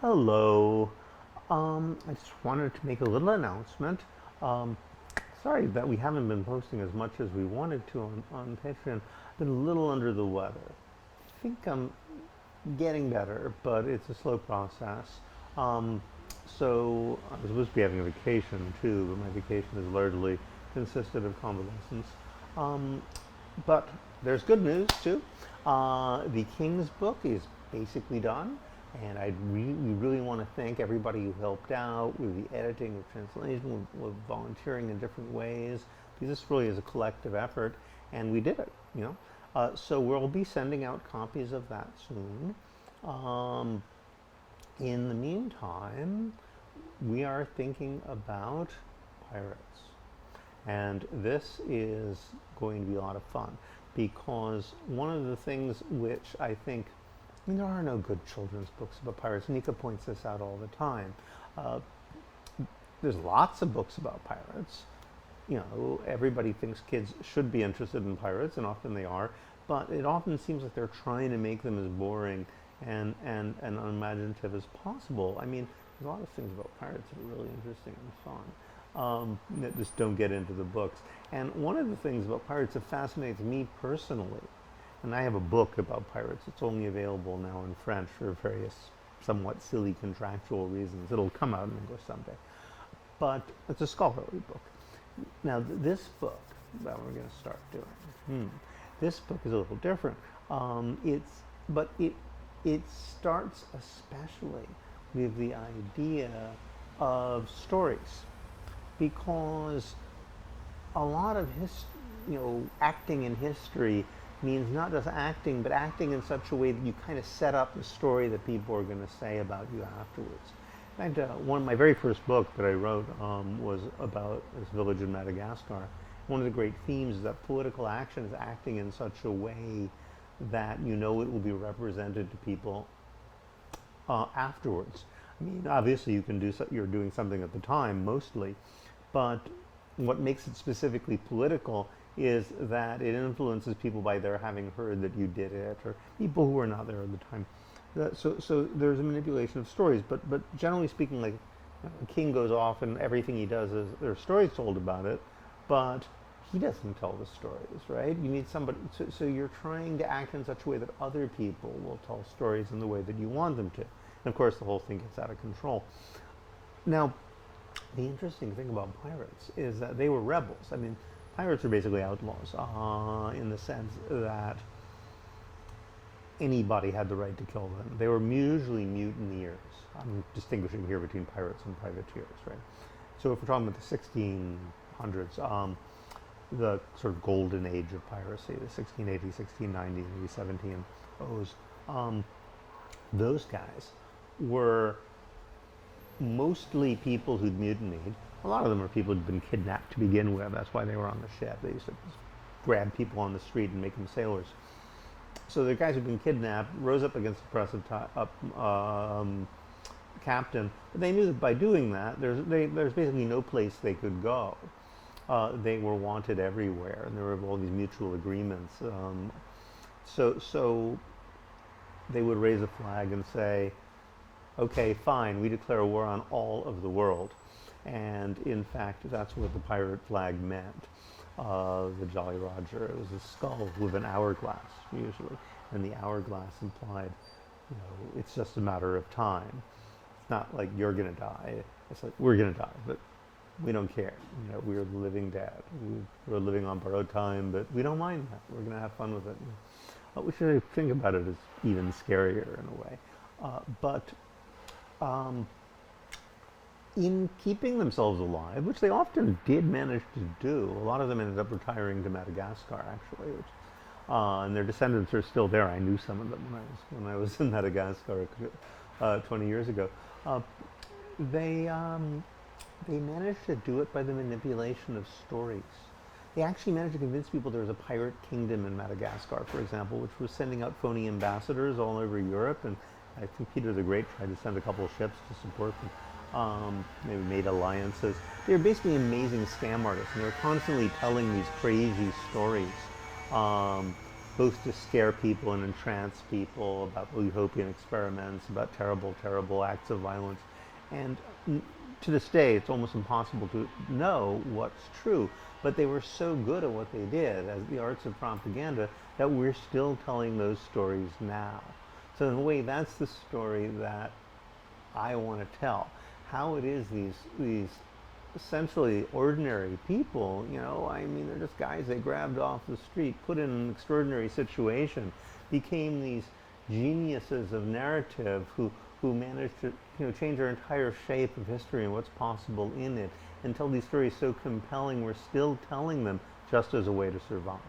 Hello. I just wanted to make a little announcement. Um, Sorry that we haven't been posting as much as we wanted to on Patreon. I've been a little under the weather. I think I'm getting better, but it's a slow process. Um, so I was supposed to be having a vacation too, but my vacation has largely consisted of convalescence. Um, but there's good news too. The King's book is basically done, and we really want to thank everybody who helped out with the editing, with translation, with volunteering in different ways, because this really is a collective effort, and we did it. So we'll be sending out copies of that soon. Um, in the meantime, we are thinking about pirates. And this is going to be a lot of fun because one of the things which I think, there are no good children's books about pirates. Nika points this out all the time. Uh, there's lots of books about pirates. Everybody thinks kids should be interested in pirates, and often they are, but it often seems like they're trying to make them as boring and unimaginative as possible. I mean, there's a lot of things about pirates that are really interesting and fun that just don't get into the books. And one of the things about pirates that fascinates me personally, and I have a book about pirates, it's only available now in French for various somewhat silly contractual reasons. It'll come out in English someday. But it's a scholarly book. Now, this book that we're going to start doing, this book is a little different. But it starts especially with the idea of stories, because a lot of acting in history means not just acting, but acting in such a way that you kind of set up the story that people are going to say about you afterwards. In fact, one of my very first book that I wrote was about this village in Madagascar. One of the great themes is that political action is acting in such a way that it will be represented to people afterwards. I mean, obviously, you're doing something at the time mostly, but what makes it specifically political is that it influences people by their having heard that you did it, or people who were not there at the time. So there's a manipulation of stories, but generally speaking, like a king goes off and everything he does is there are stories told about it, but he doesn't tell the stories, right? You need somebody, so you're trying to act in such a way that other people will tell stories in the way that you want them to. And of course, the whole thing gets out of control. Now, the interesting thing about pirates is that they were rebels. I mean, pirates are basically outlaws in the sense that anybody had the right to kill them. They were usually mutineers. I'm distinguishing here between pirates and privateers, right? So if we're talking about the 1600s, the sort of golden age of piracy, the 1680, 1690, maybe 1700s, those guys were mostly people who'd mutinied. A lot of them are people who'd been kidnapped to begin with. That's why they were on the ship. They used to grab people on the street and make them sailors. So the guys who'd been kidnapped rose up against the oppressive captain, but they knew that by doing that, there's basically no place they could go. They were wanted everywhere, and there were all these mutual agreements. So they would raise a flag and say, okay, fine, we declare war on all of the world. And in fact, that's what the pirate flag meant. The Jolly Roger, it was a skull with an hourglass, usually. And the hourglass implied, it's just a matter of time. It's not like you're going to die. It's like, we're going to die, but we don't care. We're the living dead. We're living on borrowed time, but we don't mind that. We're going to have fun with it. We should think about it as even scarier in a way. But in keeping themselves alive, which they often did manage to do, a lot of them ended up retiring to Madagascar, actually, and their descendants are still there. I knew some of them when I was in Madagascar 20 years ago. They managed to do it by the manipulation of stories. They actually managed to convince people there was a pirate kingdom in Madagascar, for example, which was sending out phony ambassadors all over Europe, and I think Peter the Great tried to send a couple of ships to support them. They made alliances. They were basically amazing scam artists, and they were constantly telling these crazy stories both to scare people and entrance people about utopian experiments, about terrible, terrible acts of violence. And to this day, it's almost impossible to know what's true. But they were so good at what they did as the arts of propaganda that we're still telling those stories now. So in a way, that's the story that I want to tell. How it is these essentially ordinary people, I mean, they're just guys they grabbed off the street, put in an extraordinary situation, became these geniuses of narrative who managed to change our entire shape of history and what's possible in it, and tell these stories so compelling we're still telling them just as a way to survive.